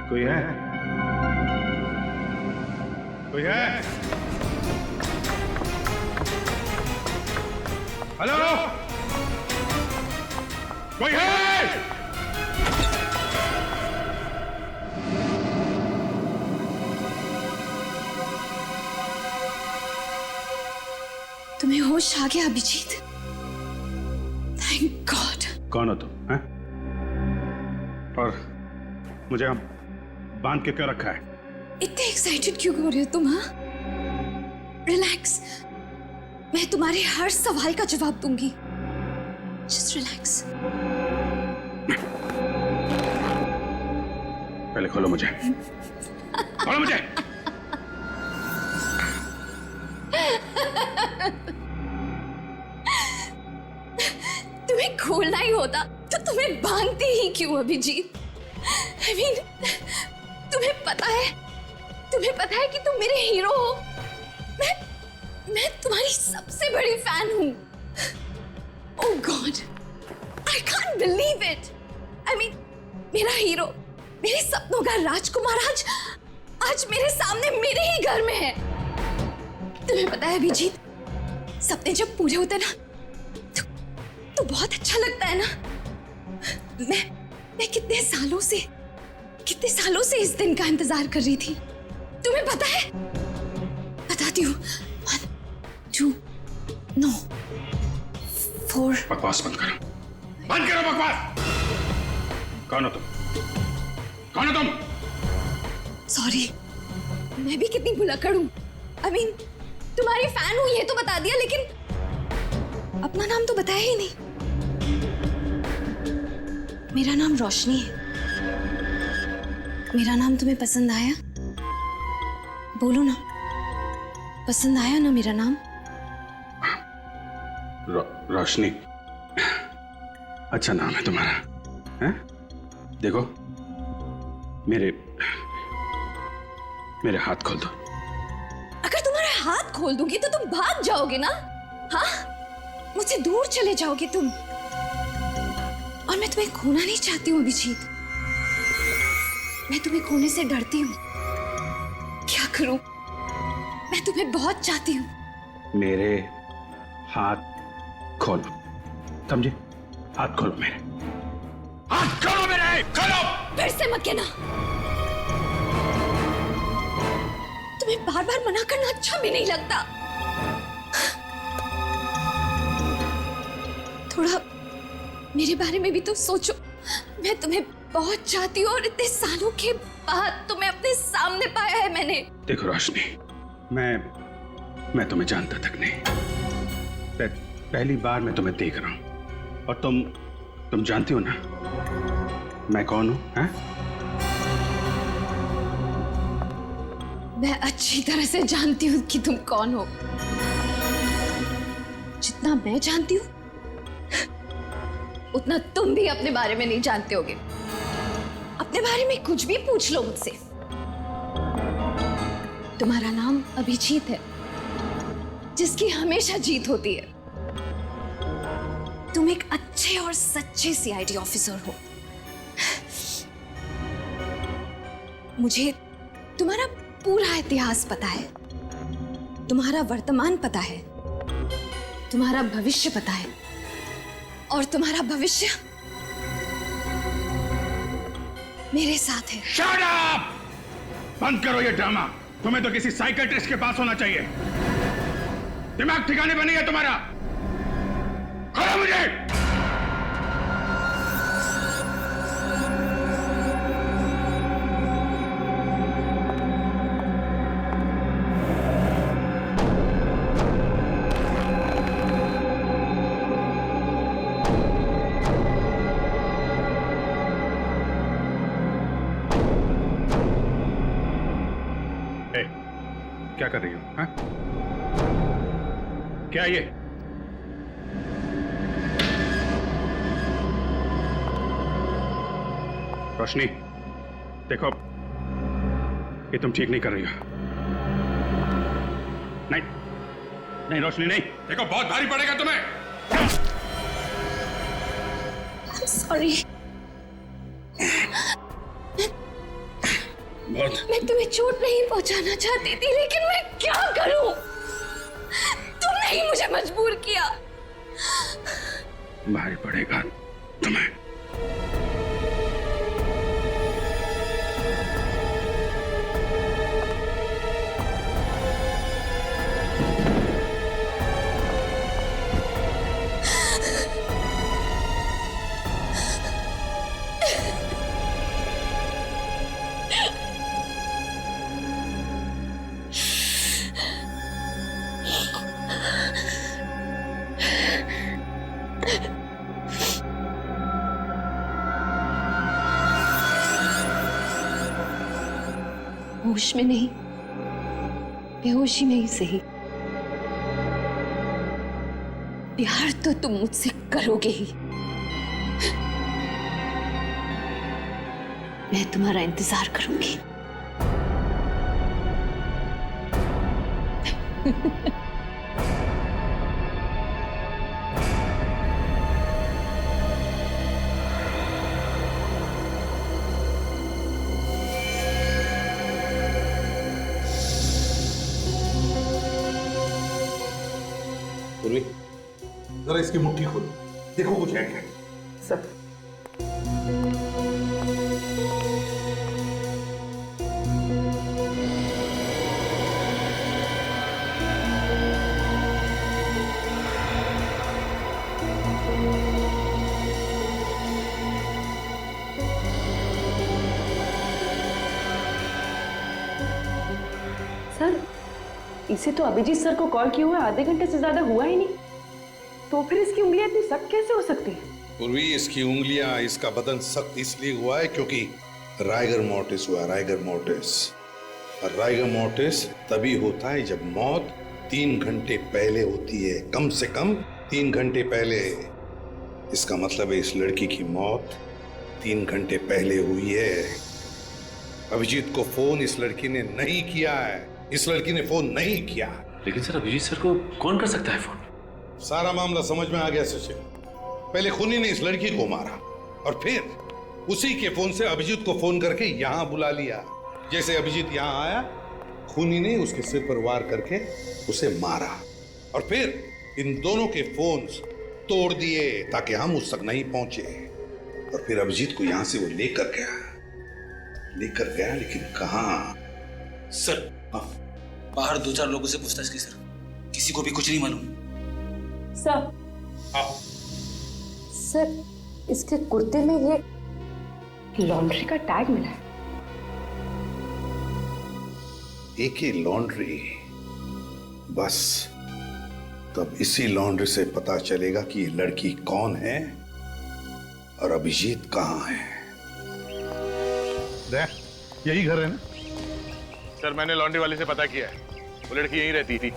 कोई है? कोई है? हेलो, कोई है? तुम्हें होश आ गया अभिजीत? Thank God. कौन हो तुम? हैं? और मुझे हम बांध के क्यों रखा है? इतने एक्साइटेड क्यों हो रहे हो तुम? हाँ, रिलैक्स, मैं तुम्हारे हर सवाल का जवाब दूंगी। Just relax. पहले खोलो मुझे, खोलो मुझे। तुम्हें खोलना ही होता तो तुम्हें बांधती ही क्यों अभिजीत? I mean, तुम्हें पता है कि तुम मेरे हीरो हो। मैं तुम्हारी सबसे बड़ी फैन हूँ। Oh God, I can't believe it. I mean, मेरा हीरो, मेरे सपनों का राजकुमार आज मेरे सामने मेरे ही घर में है। तुम्हें पता है अभिजीत, सपने जब पूरे होते ना तो बहुत अच्छा लगता है ना। मैं कितने सालों से इस दिन का इंतजार कर रही थी। तुम्हें पता है? बताती हूँ। 1, 2, no, 4। बकवास बंद करो, बंद करो बकवास। कौन हो तुम? कौन हो तुम? सॉरी, मैं भी कितनी भुलक्कड़ हूँ। I mean, तुम्हारी फैन हूँ ये तो बता दिया, लेकिन अपना नाम तो बताया ही नहीं। मेरा नाम रोशनी है। मेरा नाम तुम्हें पसंद आया? बोलो ना, पसंद आया ना मेरा नाम? रोशनी, अच्छा नाम है तुम्हारा। हैं? देखो, मेरे हाथ खोल दो। अगर तुम्हारे हाथ खोल दूंगी तो तुम भाग जाओगे ना? हाँ, मुझसे दूर चले जाओगे तुम। और मैं तुम्हें खोना नहीं चाहती हूँ अभिजीत। मैं तुम्हें खोने से डरती हूँ। क्या करूं? मैं तुम्हें बहुत चाहती हूँ। मेरे हाथ खोलो, समझे? हाथ खोलो मेरे, हाथ खोलो मेरे, खोलो। फिर से मत कहना। तुम्हें बार बार मना करना अच्छा भी नहीं लगता। थोड़ा मेरे बारे में भी तो सोचो। मैं तुम्हें बहुत चाहती हूँ और इतने सालों के बाद तुम्हें अपने सामने पाया है मैंने। देखो रोशनी, मैं तुम्हें जानता तक नहीं। पहली बार मैं तुम्हें देख रहा हूं और तुम जानती हो ना मैं कौन हूं? हैं? मैं अच्छी तरह से जानती हूँ कि तुम कौन हो। जितना मैं जानती हूँ उतना तुम भी अपने बारे में नहीं जानते होगे। अपने बारे में कुछ भी पूछ लो मुझसे। तुम्हारा नाम अभिजीत है, जिसकी हमेशा जीत होती है। तुम एक अच्छे और सच्चे सीआईडी ऑफिसर हो। मुझे तुम्हारा पूरा इतिहास पता है, तुम्हारा वर्तमान पता है, तुम्हारा भविष्य पता है, और तुम्हारा भविष्य मेरे साथ है। Shut up! बंद करो ये ड्रामा। तुम्हें तो किसी साइकियाट्रिस्ट के पास होना चाहिए। दिमाग ठिकाने पर नहीं है तुम्हारा। खोलो मुझे। क्या कर रही हो? हाँ? क्या ये? रोशनी, देखो, ये तुम ठीक नहीं कर रही हो। नहीं, नहीं रोशनी नहीं, देखो बहुत भारी पड़ेगा तुम्हें। I'm sorry. बहुत मैं तुम्हें चोट नहीं पहुंचाना चाहती थी, लेकिन मैं क्या करूं? तुमने ही मुझे मजबूर किया। भारी पड़ेगा तुम्हें। होश में नहीं, बेहोशी में ही सही, प्यार तो तुम मुझसे करोगे ही। मैं तुम्हारा इंतजार करूंगी। पूर्वी, जरा इसकी मुट्ठी खोलो, देखो कुछ है क्या। सर, सर, इसे तो अभिजीत सर को कॉल किए हुए आधे घंटे से ज्यादा हुआ ही नहीं, तो फिर इसकी उंगलियां इतनी सख्त कैसे हो सकती है? पूर्वी, इसकी उंगलियां, इसका बदन सख्त इसलिए हुआ है क्योंकि राइगर मोर्टिस हुआ। राइगर मोर्टिस, और राइगर मोर्टिस तभी होता है जब मौत 3 घंटे पहले होती है, कम से कम 3 घंटे पहले। इसका मतलब है इस लड़की की मौत 3 घंटे पहले हुई है। अभिजीत को फोन इस लड़की ने नहीं किया है, इस लड़की ने फोन नहीं किया। लेकिन सर, अभिजीत सर को कौन कर सकता है फोन? सारा मामला समझ में आ गया सचिन। पहले खूनी ने इस लड़की को मारा और फिर उसी के फोन से अभिजीत को फोन करके यहां बुला लिया। जैसे अभिजीत यहां आया, खूनी ने उसके सिर पर वार करके उसे मारा और फिर इन दोनों के फोन्स तोड़ दिए ताकि हम उस तक नहीं पहुंचे। और फिर अभिजीत को यहां से वो लेकर गया, लेकिन कहां? सर, बाहर 2-4 लोगों से पूछताछ की सर, किसी को भी कुछ नहीं मालूम। सर, सर, इसके कुर्ते में ये लॉन्ड्री का टैग मिला है। एके लॉन्ड्री, बस तब इसी लॉन्ड्री से पता चलेगा कि ये लड़की कौन है और अभिजीत कहां है। यही घर है ना? सर, मैंने लॉन्ड्री वाले से पता किया है, वो लड़की यहीं रहती थी।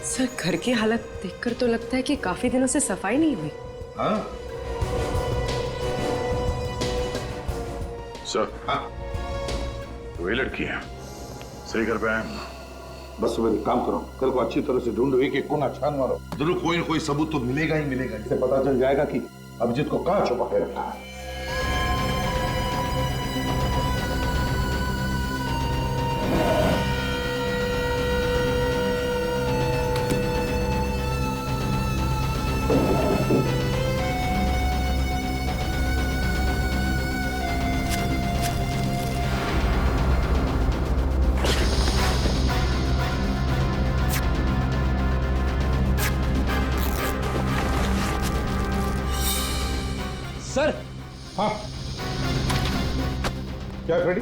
सर, घर की हालत देखकर तो लगता है कि काफी दिनों से सफाई नहीं हुई। हाँ? सर, हाँ? वही लड़की है, सही घर पे आए। बस सुबह एक काम करो, कल को अच्छी तरह से ढूंढो, एक कोना छान मारो, जरूर कोई न कोई सबूत तो मिलेगा ही मिलेगा। इससे पता चल जाएगा कि अभिजीत को कहां छुपा के रखा है। सर, हाँ, क्या फ्रेडी?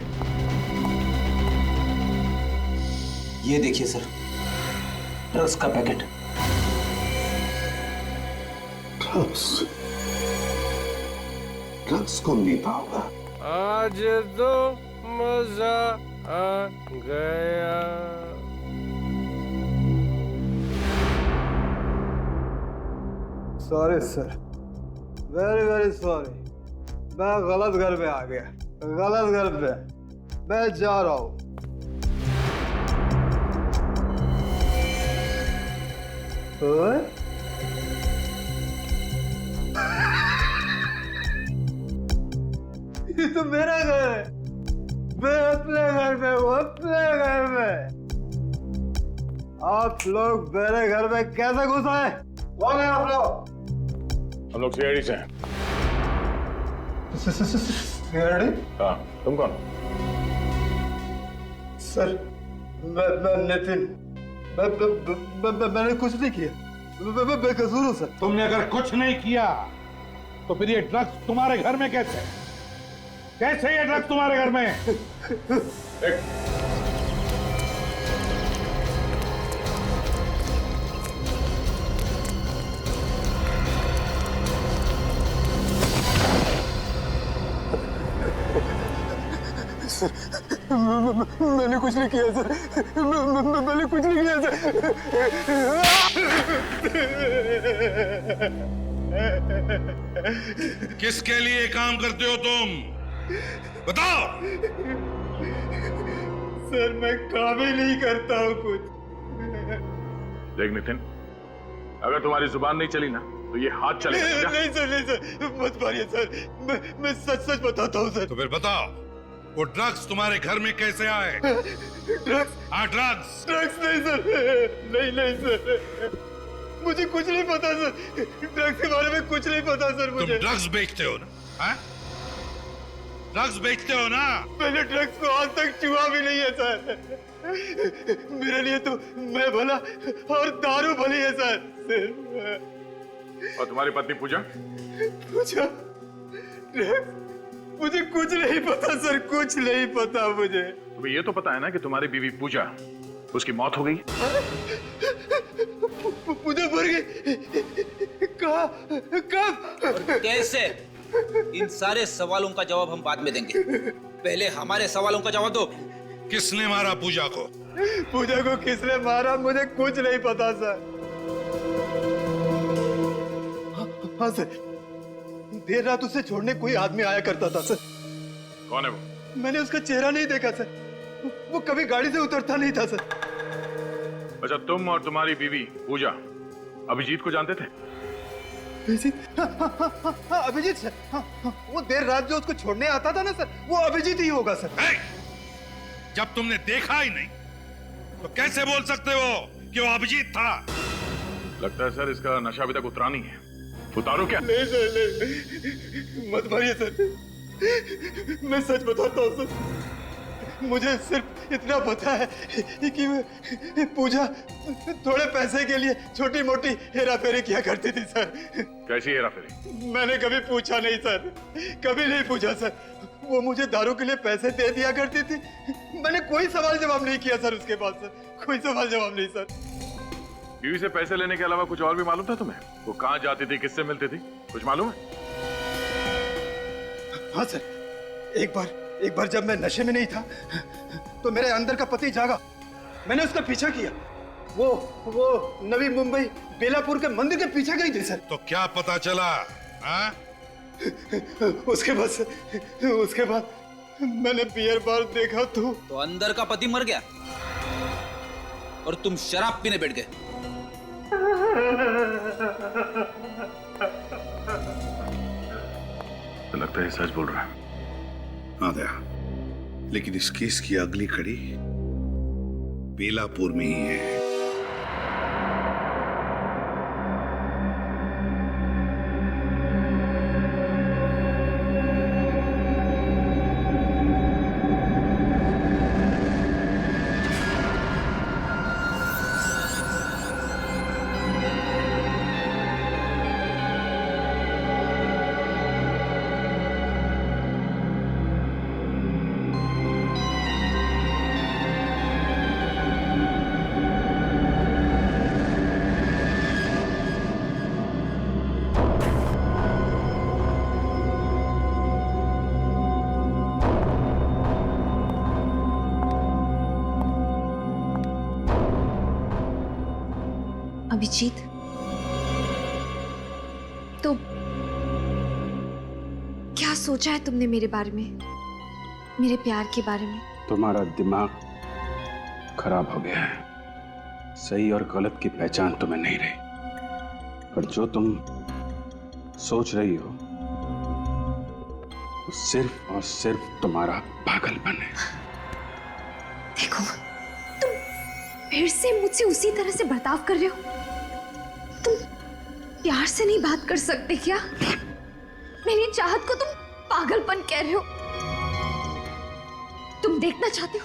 ये देखिए सर, ड्रग्स का पैकेट। ड्रग्स कौन देता होगा? आज तो मजा आ गया। Sorry sir, very very sorry. मैं गलत घर पे आ गया, गलत घर पे। मैं जा रहा हूँ। तो मेरा घर है, मैं अपने घर में हूँ, अपने घर में। आप लोग मेरे घर में कैसे घुस आए? कौन है आप लोग? हम लोग सीआईडी से हैं। सीआईडी? हाँ, तुम कौन? सर, मैं नितिन, मैंने कुछ नहीं किया, मैं बेकसूर हूँ सर। तुमने अगर कुछ नहीं किया तो फिर ये ड्रग्स तुम्हारे घर में कैसे? कैसे ये ड्रग्स तुम्हारे घर में? मैंने कुछ नहीं किया सर, मैंने कुछ नहीं किया सर। किसके लिए काम करते हो तुम? बताओ। सर मैं काम ही नहीं करता हूँ कुछ। देख नितिन, अगर तुम्हारी जुबान नहीं चली ना तो ये हाथ चलेगा। नहीं सर, नहीं सर, मत मारिए सर, मैं सच सच बताता हूँ सर। तो फिर बताओ, वो ड्रग्स तुम्हारे घर में कैसे आए? ड्रग्स? हाँ, ड्रग्स। ड्रग्स नहीं सर, नहीं सर, मुझे कुछ नहीं पता सर, ड्रग्स के बारे में कुछ नहीं पता सर मुझे। तुम ड्रग्स बेचते हो ना? हाँ? ड्रग्स बेचते हो ना? मैंने ड्रग्स को आज तक छुआ भी नहीं है सर। मेरे लिए तो मैं भला और दारू भली है सर। और तुम्हारी पत्नी पूजा? पूजा? ड्रग्स? मुझे कुछ नहीं पता सर, कुछ नहीं पता मुझे। तुम्हें ये तो पता है ना कि तुम्हारी बीवी पूजा, उसकी मौत हो गई? पूजा मर गई? कहाँ? कब? कैसे? इन सारे सवालों का जवाब हम बाद में देंगे, पहले हमारे सवालों का जवाब दो। किसने मारा पूजा को? पूजा को किसने मारा मुझे कुछ नहीं पता सर। हाँ सर, देर रात उसे छोड़ने कोई आदमी आया करता था सर। कौन है वो? मैंने उसका चेहरा नहीं देखा सर, वो कभी गाड़ी से उतरता नहीं था सर। अच्छा, तुम और तुम्हारी बीवी पूजा अभिजीत को जानते थे? अभिजीत? हाँ, अभिजीत सर, वो देर रात जो उसको छोड़ने आता था ना सर, वो अभिजीत ही होगा सर। जब तुमने देखा ही नहीं तो कैसे बोल सकते हो कि वो अभिजीत था? लगता है सर इसका नशा अभी तक उतरा नहीं है। उतारो क्या? नहीं सर, नहीं, मत मारिए सर, मैं सच बताता हूँ सर। मुझे सिर्फ इतना पता है कि पूजा थोड़े पैसे के लिए छोटी मोटी हेरा फेरी किया करती थी सर। कैसी हेरा फेरी? मैंने कभी पूछा नहीं सर, कभी नहीं पूछा सर। वो मुझे दारू के लिए पैसे दे दिया करती थी, मैंने कोई सवाल जवाब नहीं किया सर उसके बाद सर, कोई सवाल जवाब नहीं सर। बीवी से पैसे लेने के अलावा कुछ और भी मालूम था तुम्हें? वो कहाँ जाती थी, किससे मिलती थी, कुछ मालूम है? हाँ सर, एक बार जब मैं नशे में नहीं था तो मेरे अंदर का पति जागा, मैंने उसका पीछा किया। वो नवी मुंबई बेलापुर के मंदिर के पीछे गई थी सर। तो क्या पता चला? हाँ? उसके बाद मैंने बियर बार देखा तो अंदर का पति मर गया और तुम शराब पीने बैठ गए। तो लगता है सच बोल रहा है। हाँ दया, लेकिन इस केस की अगली कड़ी बेलापुर में ही है। अभिजीत, तो क्या सोचा है तुमने मेरे बारे में, मेरे प्यार के बारे में? तुम्हारा दिमाग खराब हो गया है, सही और गलत की पहचान तुम्हें नहीं रही। पर जो तुम सोच रही हो वो सिर्फ और सिर्फ तुम्हारा पागलपन है। देखो, तुम फिर से मुझसे उसी तरह से बर्ताव कर रहे हो। तुम प्यार से नहीं बात कर सकते क्या? मेरी चाहत को तुम पागलपन कह रहे हो। तुम देखना चाहते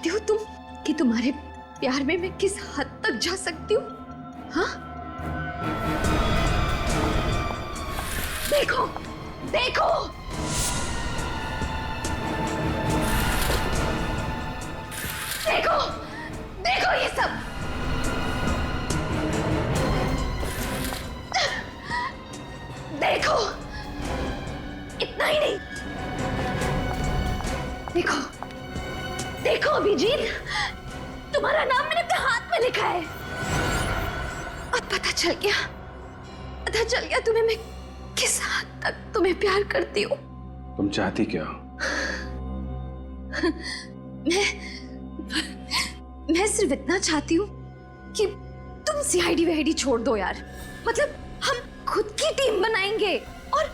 हो तुम कि तुम्हारे प्यार में मैं किस हद तक जा सकती हूँ? हाँ, देखो देखो, देखो देखो ये सब। देखो, इतना ही नहीं, देखो देखो अभिजीत, तुम्हारा नाम मैंने अपने हाथ में लिखा है। अब पता चल गया तुम्हें मैं किस हद तक तुम्हें प्यार करती हूँ। तुम चाहती क्या हो? मैं सिर्फ इतना चाहती हूँ कि तुम सीआईडी वीआईडी छोड़ दो यार। मतलब हम खुद की टीम बनाएंगे और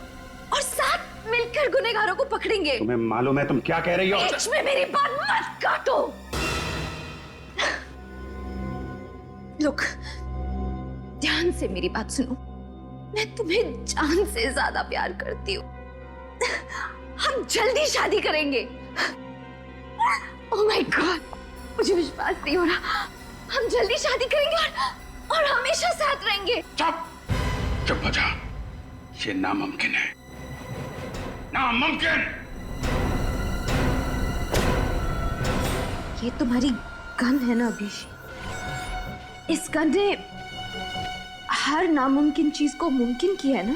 साथ मिलकर गुनहगारों को पकड़ेंगे। तुम्हें मालूम है तुम क्या कह रही हो? बीच में मेरी बात मत काटो। लोग, ध्यान से मेरी बात सुनो। मैं तुम्हें जान से ज्यादा प्यार करती हूँ। हम जल्दी शादी करेंगे। ओह माय गॉड, मुझे विश्वास नहीं हो रहा। हम जल्दी शादी करेंगे और हमेशा साथ रहेंगे। चुप हो जा। ये नामुमकिन है, नामुमकिन। ये तुम्हारी गन है ना अभिषेक? इस गन ने हर नामुमकिन चीज को मुमकिन किया है ना?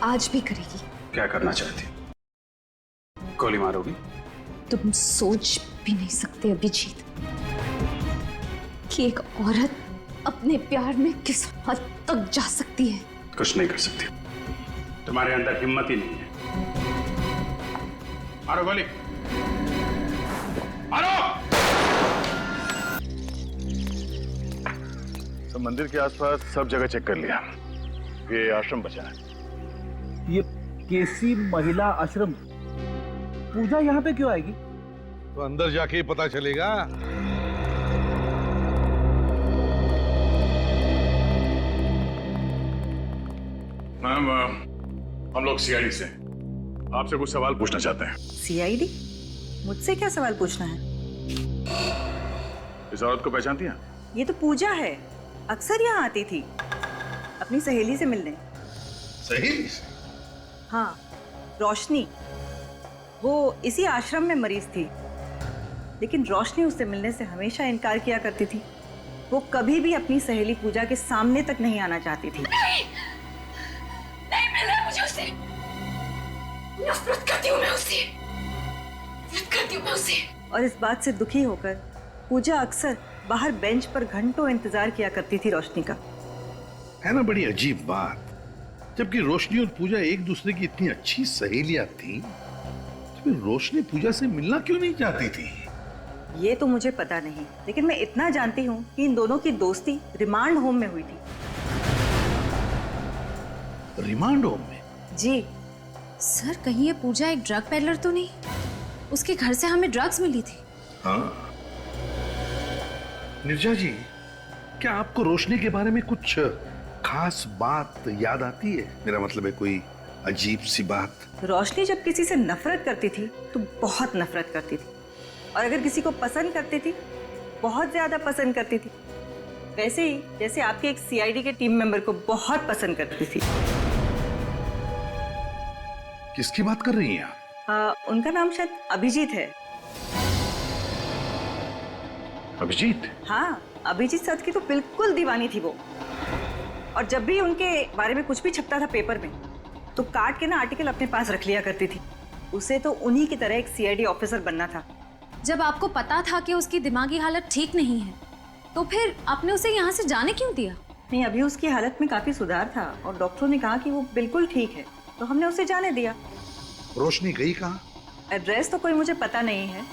आज भी करेगी। क्या करना चाहती? गोली मारोगी? तुम सोच भी नहीं सकते अभिजीत कि एक औरत अपने प्यार में किस हद तक जा सकती है। कुछ नहीं कर सकती, तुम्हारे अंदर हिम्मत ही नहीं है। मारो गोली, मारो। तो मंदिर के आसपास सब जगह चेक कर लिया, ये आश्रम बचा है। ये केसी महिला आश्रम, पूजा यहाँ पे क्यों आएगी? तो अंदर जाके ही पता चलेगा। मैम, हम लोग सीआईडी से आपसे कुछ सवाल पूछना चाहते हैं। सीआईडी? मुझसे क्या सवाल पूछना है? इस औरत को पहचानती हैं? ये तो पूजा है, अक्सर यहाँ आती थी अपनी सहेली से मिलने। सहेली? हाँ, रोशनी। वो इसी आश्रम में मरीज थी, लेकिन रोशनी उससे मिलने से हमेशा इनकार किया करती थी। वो कभी भी अपनी सहेली पूजा के सामने तक नहीं आना चाहती थी। नहीं मिलना मुझे उससे। नफरत करती हूँ मैं उससे। और इस बात से दुखी होकर पूजा अक्सर बाहर बेंच पर घंटों इंतजार किया करती थी रोशनी का। है ना बड़ी अजीब बात, जबकि रोशनी और पूजा एक दूसरे की इतनी अच्छी सहेलियां थी, तो फिर रोशनी पूजा से मिलना क्यों नहीं चाहती थी? ये तो मुझे पता नहीं, लेकिन मैं इतना जानती हूँ कि इन दोनों की दोस्ती रिमांड होम में हुई थी। रिमांड होम में? जी सर, कहीं ये पूजा एक ड्रग पेडलर तो नहीं? उसके घर से हमें ड्रग्स मिली थी। हाँ निर्जा जी, क्या आपको रोशनी के बारे में कुछ खास बात याद आती है? मेरा मतलब है कोई अजीब सी बात। रोशनी जब किसी से नफरत करती थी तो बहुत नफरत करती थी, और अगर किसी को पसंद करती थी बहुत ज्यादा पसंद करती थी। वैसे ही जैसे आपके एक सीआईडी के टीम मेंबर को बहुत पसंद करती थी। किसकी बात कर रही हैं आप? उनका नाम शायद अभिजीत है। अभिजीत? हाँ, अभिजीत सर की तो बिल्कुल दीवानी थी वो। और जब भी उनके बारे में कुछ भी छपता था पेपर में, तो काट के ना आर्टिकल अपने पास रख लिया करती थी। उसे तो उन्हीं की तरह एक सीआईडी ऑफिसर बनना था। जब आपको पता था कि उसकी दिमागी हालत ठीक नहीं है, तो फिर आपने उसे यहाँ से जाने क्यों दिया? नहीं, अभी उसकी हालत में काफी सुधार था और डॉक्टरों ने कहा कि वो बिल्कुल ठीक है, तो हमने उसे जाने दिया। रोशनी गई कहाँ? एड्रेस तो कोई मुझे पता नहीं है,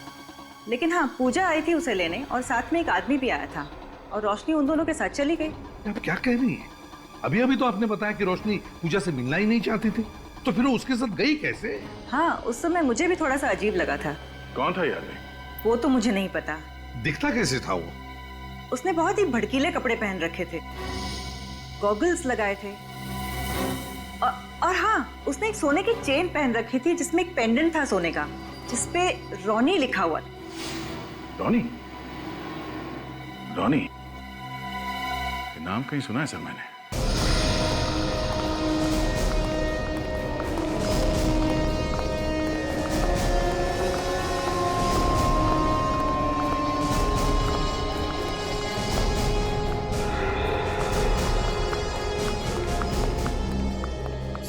लेकिन हाँ, पूजा आई थी उसे लेने और साथ में एक आदमी भी आया था, और रोशनी उन दोनों के साथ चली गई। आप क्या कह रही है? अभी अभी तो आपने बताया कि रोशनी पूजा से मिलना ही नहीं चाहती थी, तो फिर वो उसके साथ गई कैसे? हाँ, उस समय मुझे भी थोड़ा सा अजीब लगा था। कौन था यार? वो तो मुझे नहीं पता। दिखता कैसे था वो? उसने बहुत ही भड़कीले कपड़े पहन रखे थे, गॉगल्स लगाए थे और हाँ, उसने एक सोने की चेन पहन रखी थी जिसमें एक पेंडेंट था सोने का, जिसपे रॉनी लिखा हुआ था। रॉनी? रॉनी? ये नाम कहीं सुना है सर मैंने।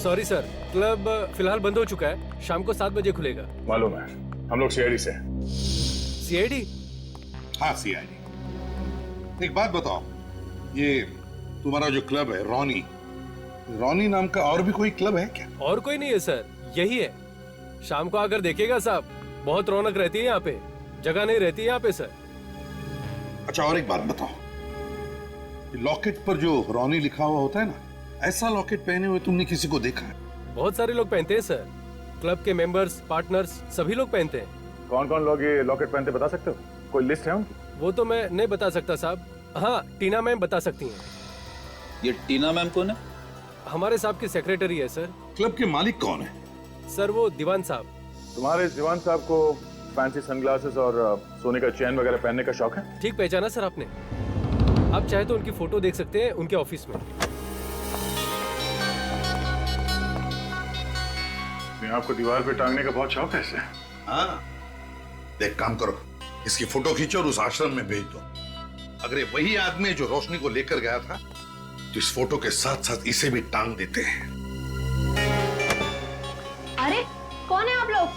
सॉरी सर, क्लब फिलहाल बंद हो चुका है। शाम को 7 बजे खुलेगा। मालूम है, हम लोग सीआईडी से। सीआईडी? हाँ, सीआईडी। एक बात बताओ, ये तुम्हारा जो क्लब है रॉनी नाम का और भी कोई क्लब है क्या? और कोई नहीं है सर, यही है। शाम को आकर देखिएगा साहब, बहुत रौनक रहती है यहाँ पे, जगह नहीं रहती है यहाँ पे सर। अच्छा, और एक बात बताओ, लॉकेट पर जो रॉनी लिखा हुआ होता है ना, ऐसा लॉकेट पहने हुए तुमने किसी को देखा है? बहुत सारे लोग पहनते हैं सर, क्लब के मेंबर्स, पार्टनर्स सभी लोग पहनते हैं। कौन कौन लोग ये लॉकेट पहनते बता सकते हो? कोई लिस्ट है उनकी? वो तो मैं नहीं बता सकता साहब। हाँ, टीना मैम बता सकती हैं। ये टीना मैम कौन है? हमारे साहब की सेक्रेटरी है सर। क्लब के मालिक कौन है? सर वो दीवान साहब। तुम्हारे दीवान साहब को फैंसी सनग्लासेस और सोने का चैन वगैरह पहनने का शौक है? ठीक पहचाना सर आपने। आप चाहे तो उनकी फोटो देख सकते हैं उनके ऑफिस में। आपको दीवार पे टांगने का बहुत शौक है इसे? हाँ, देख, काम करो, इसकी फोटो खींचो और उस आश्रम में भेज दो। अगर ये वही आदमी है जो रोशनी को लेकर गया था, तो इस फोटो के साथ साथ इसे भी टांग देते हैं। अरे कौन है आप लोग?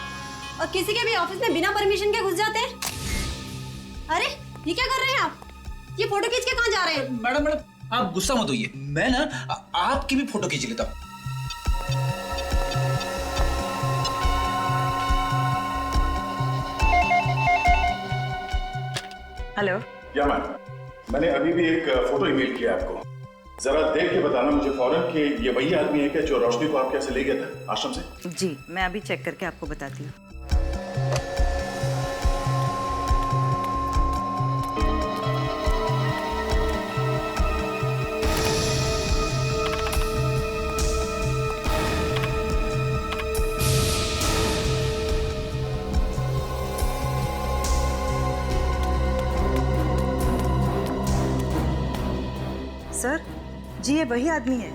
और किसी के भी ऑफिस में बिना परमिशन के घुस जाते हैं? अरे ये क्या कर रहे हैं आप? ये फोटो खींच के कहाँ जा रहे हैं? मैडम आप गुस्सा मत होइए, मैं ना आपकी भी फोटो खींच लेता हूँ। हेलो। क्या मैम, मैंने अभी भी एक फोटो ईमेल किया आपको, जरा देख के बताना मुझे फौरन कि ये वही आदमी है क्या जो रोशनी को आपके यहाँ से ले गया था आश्रम से? जी, मैं अभी चेक करके आपको बताती हूँ। सर जी, ये वही आदमी है।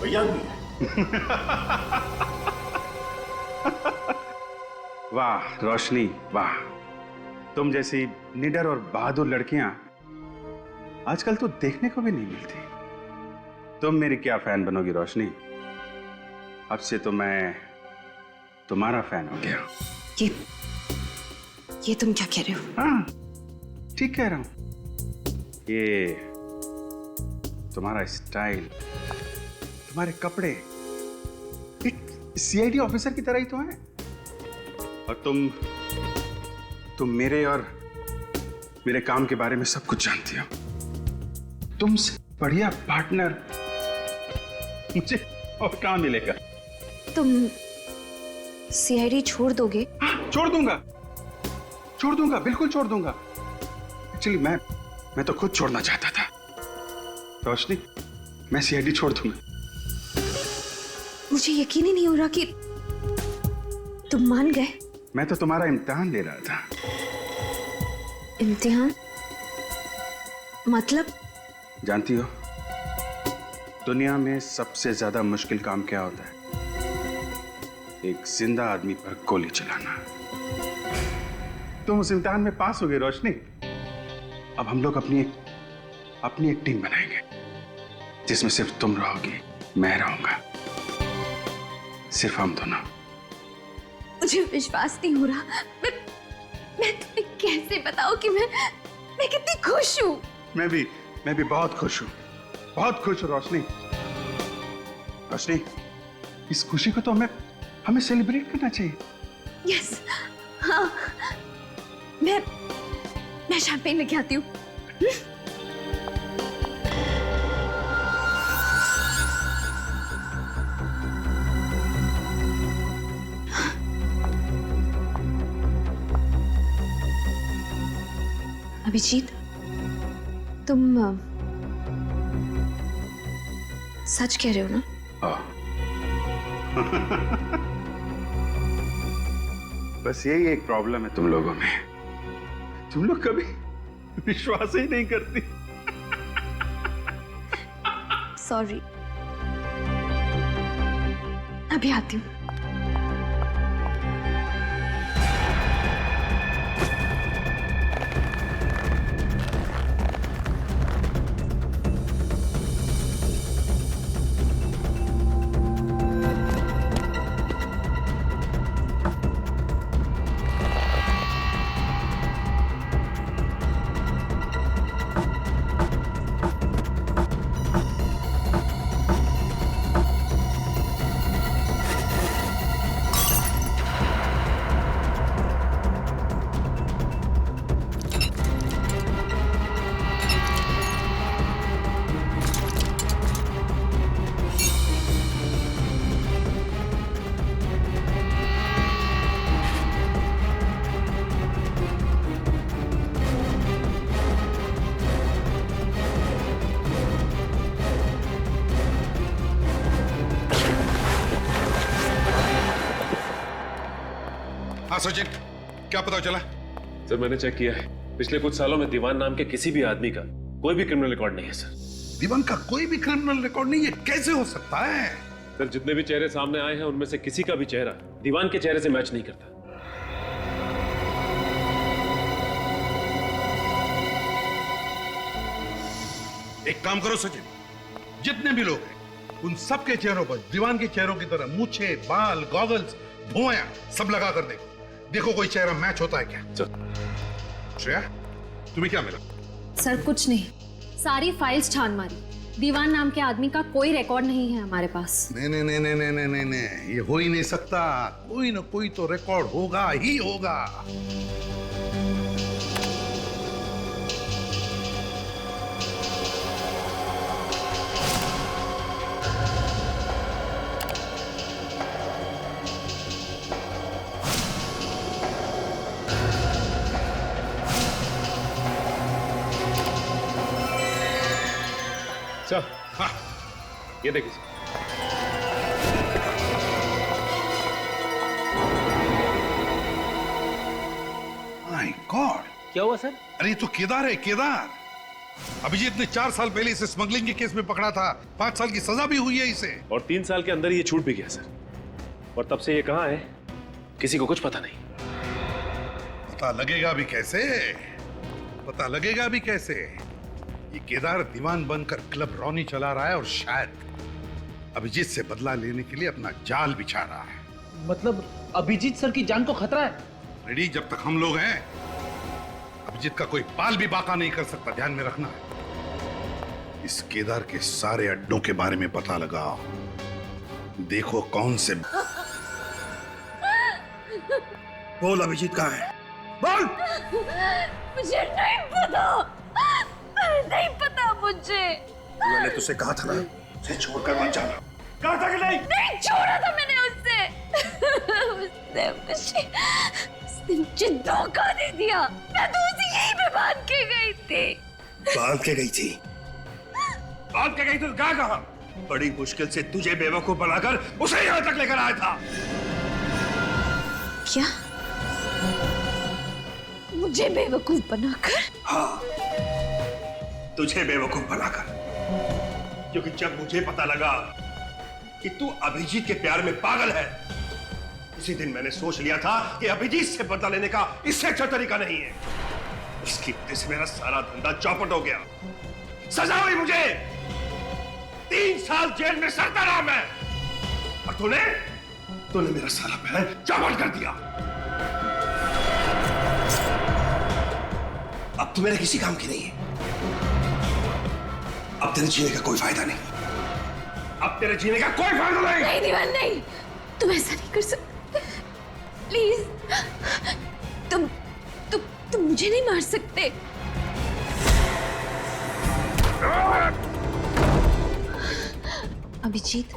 वही आदमी है? वाह रोशनी, वाह, तुम जैसी निडर और बहादुर लड़कियां आजकल तो देखने को भी नहीं मिलती। तुम मेरी क्या फैन बनोगी रोशनी, अब से तो मैं तुम्हारा फैन हो गया। ये तुम क्या कह रहे हो? हाँ, ठीक कह रहा हूं। ये तुम्हारा स्टाइल, तुम्हारे कपड़े एक सीआईडी ऑफिसर की तरह ही तो हैं। और तुम मेरे और मेरे काम के बारे में सब कुछ जानती हो। तुमसे बढ़िया पार्टनर मुझे और कहाँ मिलेगा? तुम सीआईडी छोड़ दोगे? हाँ, छोड़ दूंगा, बिल्कुल छोड़ दूंगा। एक्चुअली मैं तो खुद छोड़ना चाहता था रोशनी, मैं सीआईडी छोड़ दूंगा। मुझे यकीन ही नहीं हो रहा कि तुम मान गए। मैं तो तुम्हारा इम्तिहान ले रहा था। इम्तिहान? मतलब? जानती हो दुनिया में सबसे ज्यादा मुश्किल काम क्या होता है? एक जिंदा आदमी पर गोली चलाना। तुम उस इम्तिहान में पास हो गए रोशनी। अब हम लोग अपनी एक टीम बनाएंगे जिसमें सिर्फ तुम रहोगी, मैं रहूंगा, सिर्फ हम दोनों। मुझे विश्वास नहीं हो रहा। मैं तुम्हें कैसे बताऊं कि मैं कितनी खुश हूं। मैं भी बहुत खुश हूं, बहुत खुश हूं रोशनी। रोशनी, इस खुशी को तो हमें सेलिब्रेट करना चाहिए। यस, हाँ, मैं शैंपेन लेके आती हूँ। अभिजीत, तुम सच कह रहे हो ना? बस यही एक प्रॉब्लम है तुम लोगों में, तुम लोग कभी विश्वास ही नहीं करती। सॉरी, अभी आती हूँ। हाँ सचिन, क्या पता चला? सर मैंने चेक किया है, पिछले कुछ सालों में दीवान नाम के किसी भी आदमी का कोई भी क्रिमिनल रिकॉर्ड नहीं है सर। दीवान का कोई भी क्रिमिनल रिकॉर्ड नहीं? ये कैसे हो सकता है? सर जितने भी चेहरे सामने आए हैं उनमें से किसी का भी चेहरा दीवान के चेहरे से मैच नहीं करता। एक काम करो सचिन, जितने भी लोग हैं उन सबके चेहरों पर दीवान के चेहरों की तरह मूछे, बाल, गॉगल्स, धुआं सब लगा कर देखो कोई चेहरा मैच होता है क्या। श्रेया, तुम्हें क्या मिला? सर कुछ नहीं, सारी फाइल्स छान मारी, दीवान नाम के आदमी का कोई रिकॉर्ड नहीं है हमारे पास। नहीं नहीं नहीं नहीं नहीं नहीं नहीं, ये हो ही नहीं सकता। कोई ना कोई तो रिकॉर्ड होगा ही होगा। सर हाँ, ये देखिए सर। माय गॉड, क्या हुआ सर? अरे ये तो केदार है, केदार। अभिजीत ने 4 साल पहले इसे स्मगलिंग के केस में पकड़ा था, 5 साल की सजा भी हुई है इसे। और 3 साल के अंदर ये छूट भी गया सर। और तब से ये कहाँ है किसी को कुछ पता नहीं। पता लगेगा भी कैसे? पता लगेगा भी कैसे? ये केदार दीवान बनकर क्लब रॉनी चला रहा है और शायद अभिजीत से बदला लेने के लिए अपना जाल बिछा रहा है। मतलब अभिजीत सर की जान को खतरा है? रेडी, जब तक हम लोग हैं अभिजीत का कोई बाल भी बाका नहीं कर सकता, ध्यान में रखना है। इस केदार के सारे अड्डों के बारे में पता लगाओ, देखो कौन से। बोल अभिजीत कहाँ है? बोल। मुझे नहीं पता, नहीं पता मुझे। मैंने तुझसे कहा था ना, उसे छोड़कर मत जाना। कहा था कि नहीं? नहीं छोड़ा था मैंने उससे मुझे धोखा दे दिया। मैं तो उसे यहीं पे बांध के गई थी। बांध के गई थी? बांध के गई तो कहाँ? बड़ी मुश्किल से तुझे बेवकूफ बनाकर उसे यहाँ तक लेकर आया था। क्या? मुझे बेवकूफ बनाकर? हाँ, तुझे बेवकूफ बनाकर। क्योंकि जब मुझे पता लगा कि तू अभिजीत के प्यार में पागल है, उसी दिन मैंने सोच लिया था कि अभिजीत से बदला लेने का इससे अच्छा तरीका नहीं है। उसकी वजह से मेरा सारा धंधा चौपट हो गया। सजा हुई मुझे, 3 साल जेल में सड़ता रहा मैं। और तूने मेरा सारा प्लान चौपट कर दिया। अब तू मेरे किसी काम की नहीं है। अब तेरे जीने का कोई फायदा नहीं। अब तेरे जीने का कोई फायदा नहीं। नहीं दीवान, नहीं, तुम ऐसा नहीं कर सकते। प्लीज, तुम मुझे नहीं मार सकते। अभिजीत,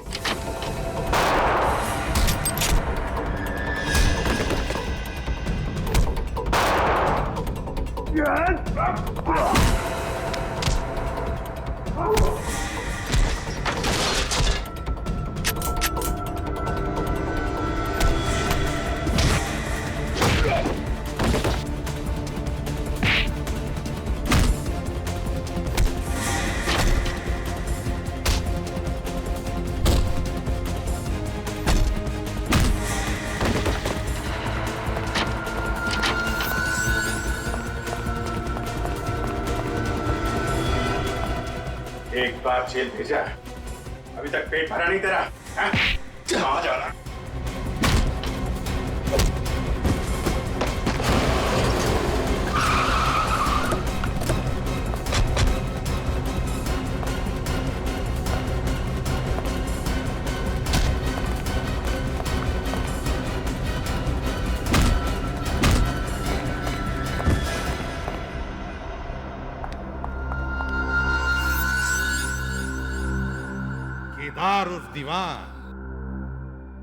एक बार जेल भेजा, अभी तक पेट भरा नहीं तेरा? हाँ? कहाँ जा रहा? केदार उर्फ दीवान,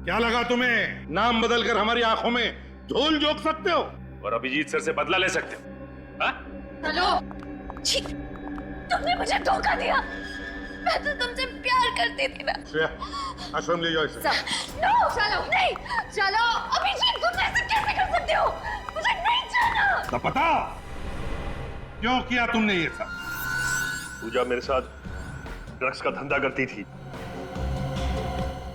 क्या लगा तुम्हें नाम बदलकर हमारी आंखों में झोल झोंक सकते हो और अभिजीत सर से बदला ले सकते हो? हाँ? चलो, छी, तुमने मुझे धोखा दिया। मैं तो तुमसे प्यार करती थी ना। श्रेया, आश्रम ले जाओ इसे। नो, चलो, नहीं, चलो, अभिजीत, तुम ऐसे कैसे कर सकते हो? मुझे नहीं जाना। तो पता क्यों किया तुमने ये सब? पूजा मेरे साथ ड्रग्स का धंधा करती थी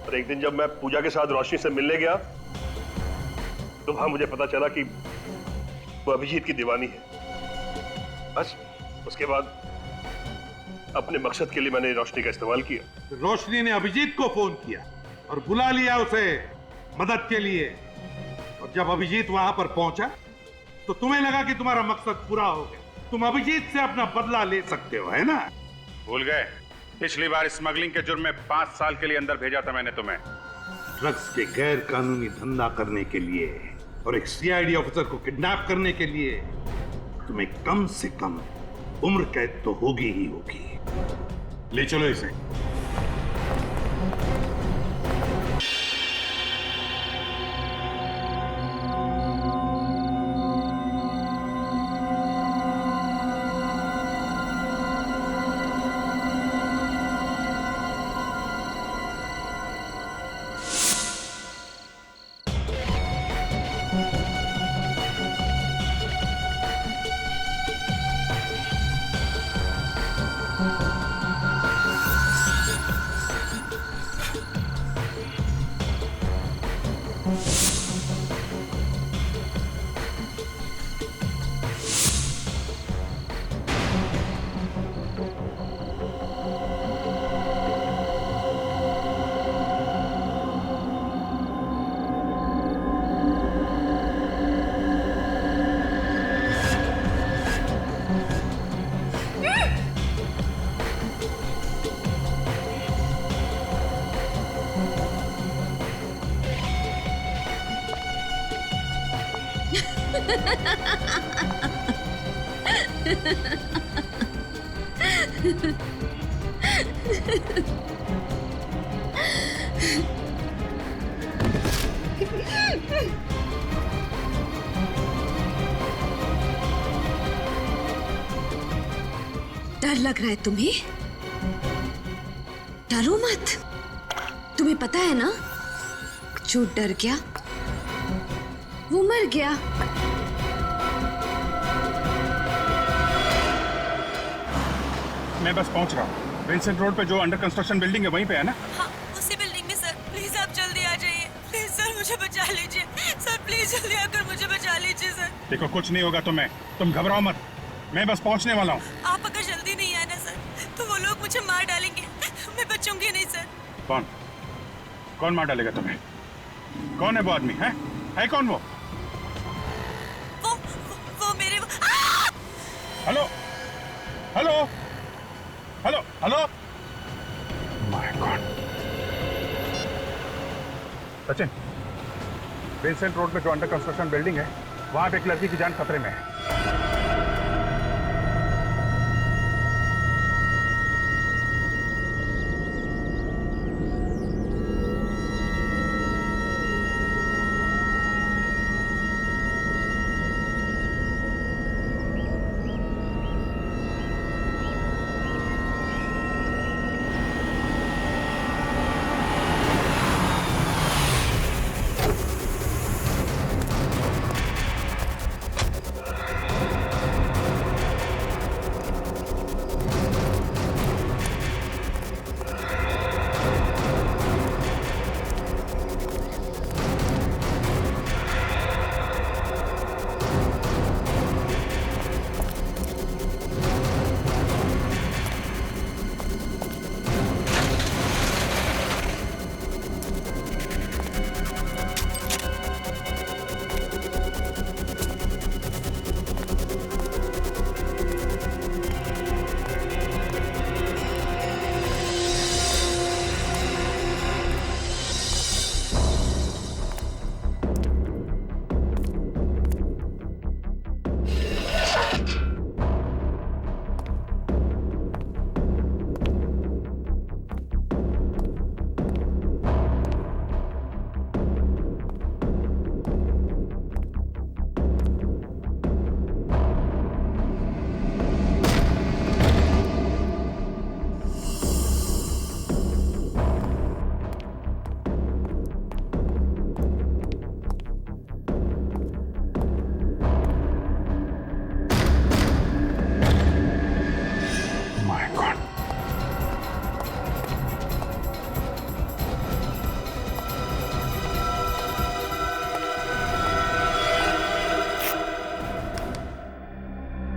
और एक दिन जब मैं पूजा के साथ रोशनी से मिलने गया तो वहां मुझे पता चला कि वो अभिजीत की दीवानी है। बस उसके बाद अपने मकसद के लिए मैंने रोशनी का इस्तेमाल किया। रोशनी ने अभिजीत को फोन किया और बुला लिया उसे मदद के लिए, और जब अभिजीत वहां पर पहुंचा तो तुम्हें लगा कि तुम्हारा मकसद पूरा हो गया, तुम अभिजीत से अपना बदला ले सकते हो, है ना? भूल गए? पिछली बार स्मगलिंग के जुर्म में 5 साल के लिए अंदर भेजा था मैंने तुम्हें। ड्रग्स के गैर कानूनी धंधा करने के लिए और एक सीआईडी ऑफिसर को किडनैप करने के लिए तुम्हें कम से कम उम्र कैद तो होगी ही होगी। ले चलो इसे। डर लग रहा है तुम्हें? डरो मत। तुम्हें पता है ना, जो डर गया वो मर गया। मैं बस पहुंच रहा हूँ। विंसेंट रोड पे जो अंडर कंस्ट्रक्शन बिल्डिंग है वहीं पे है ना? हाँ, उसी बिल्डिंग में सर। प्लीज आप जल्दी आ जाइए। प्लीज सर, मुझे बचा लीजिए। सर प्लीज जल्दी आकर मुझे बचा लीजिए सर। देखो, कुछ नहीं होगा तुम्हें, तुम घबराओ मत। मैं बस पहुंचने वाला हूँ। आप अगर जल्दी नहीं आए ना सर, तो वो लोग मुझे मार डालेंगे। मैं बचूंगी नहीं सर। कौन कौन मार डालेगा तुम्हें? कौन है वो आदमी? है कौन वो? वो मेरे hello hello hello hello. My God. Sachin, Vincent road पे जो अंडर कंस्ट्रक्शन बिल्डिंग है, वहां पे एक लड़की की जान खतरे में है।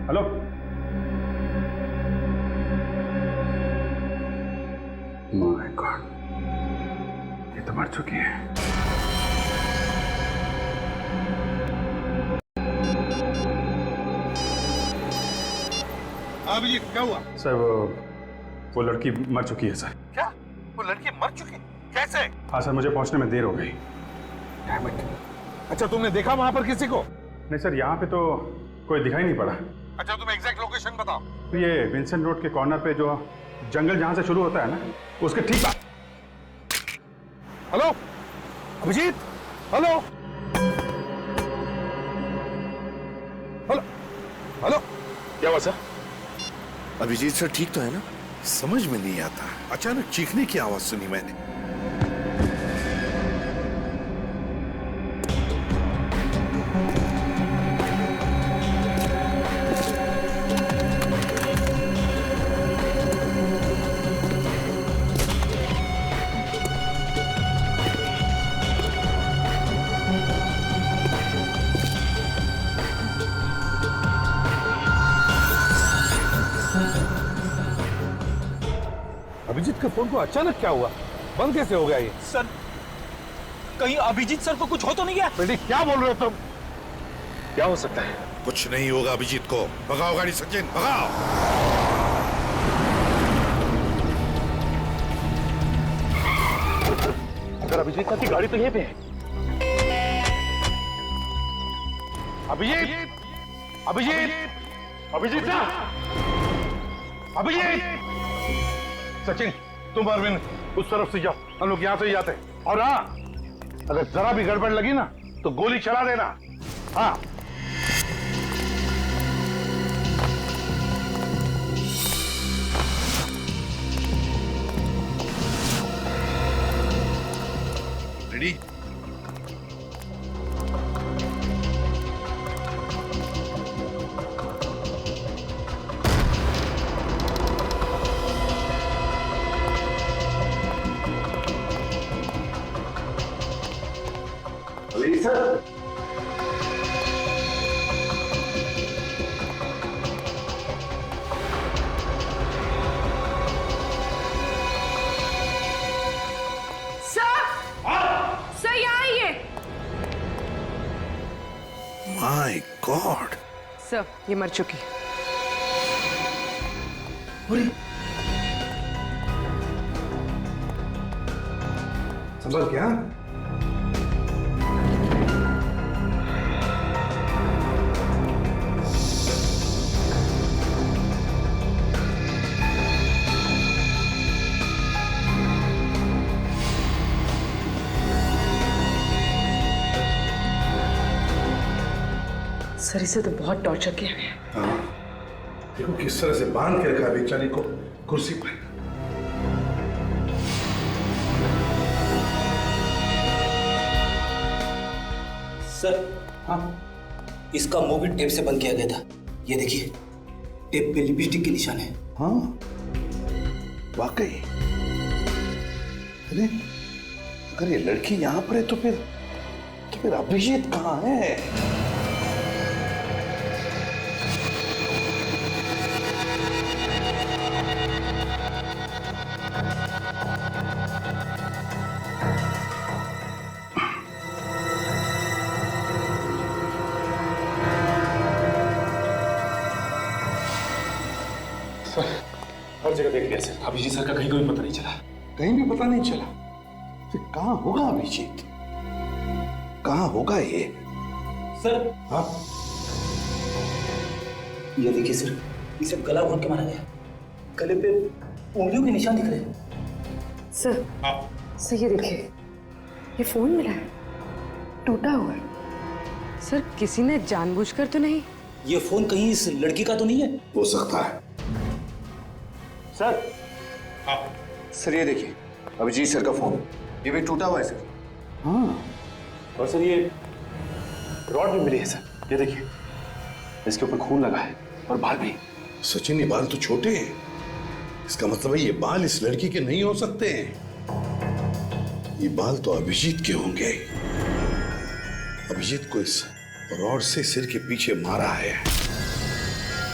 हेलो, माय गॉड, ये तो मर चुकी है। अभिजीत क्या हुआ? सर वो लड़की मर चुकी है सर। क्या? वो लड़की मर चुकी? कैसे? हाँ सर, मुझे पहुंचने में देर हो गई। अच्छा, तुमने देखा वहां पर किसी को? नहीं सर, यहाँ पे तो कोई दिखाई नहीं पड़ा। अच्छा, तुम एग्जैक्ट लोकेशन बताओ। तो ये विंसेंट रोड के कॉर्नर पे जो जंगल जहां से शुरू होता है ना, उसके ठीक। Hello Abhijit, hello hello hello, क्या हुआ सर? अभिजीत सर ठीक तो है ना? समझ में नहीं आता, अचानक चीखने की आवाज सुनी मैंने। अभिजीत के फोन को अचानक क्या हुआ? बंद कैसे हो गया ये? सर, कहीं अभिजीत सर को कुछ हो तो नहीं गया? बेटी क्या बोल रहे हो तुम? क्या हो सकता है? कुछ नहीं होगा अभिजीत को। भगाओ गाड़ी सचिन, भगाओ। अगर अभिजीत सर की गाड़ी तो यहीं पे है। अभिजीत, अभिजीत, अभिजीत सर! अभिजीत! सचिन, तुम अरविंद उस तरफ से जाओ, हम लोग यहां से ही जाते हैं। और हाँ, अगर जरा भी गड़बड़ लगी ना तो गोली चला देना। हाँ। रेडी? माय गॉड, सर ये मर चुकी। संभल क्या? सर इसे तो बहुत टॉर्चर किया गया। हाँ, देखो किस तरह से बांध के रखा बेचारी को कुर्सी पर। सर, हाँ, इसका मुंह भी टेप से बंद किया गया था। ये देखिए, टेप पे लिपस्टिक के निशान है। हाँ, वाकई। अरे, अगर ये लड़की यहाँ पर है तो फिर अभिजीत कहाँ है? हर जगह देख लिया सर, अभिजीत सर का कहीं कोई पता नहीं चला। कहीं भी पता नहीं चला? फिर कहाँ होगा अभिजीत? कहाँ होगा ये? सर, हाँ, ये देखिए सर, इसे गला घोट के मारा गया। गले पे उंगलियों के निशान दिख रहे हैं। सर, सर ये देखिए, ये फोन मिला है, टूटा हुआ है। सर किसी ने जानबूझकर तो नहीं? ये फोन कहीं इस लड़की का तो नहीं है? हो सकता है। सर, सर ये देखिए, अभिजीत सर का फोन, ये भी टूटा हुआ है सर। हाँ, और सर ये रॉड भी मिली है सर, ये देखिए, इसके ऊपर खून लगा है और बाल भी। सचिन ये बाल तो छोटे हैं, इसका मतलब है ये बाल इस लड़की के नहीं हो सकते हैं। ये बाल तो अभिजीत के होंगे। अभिजीत को इस रॉड से सिर के पीछे मारा है।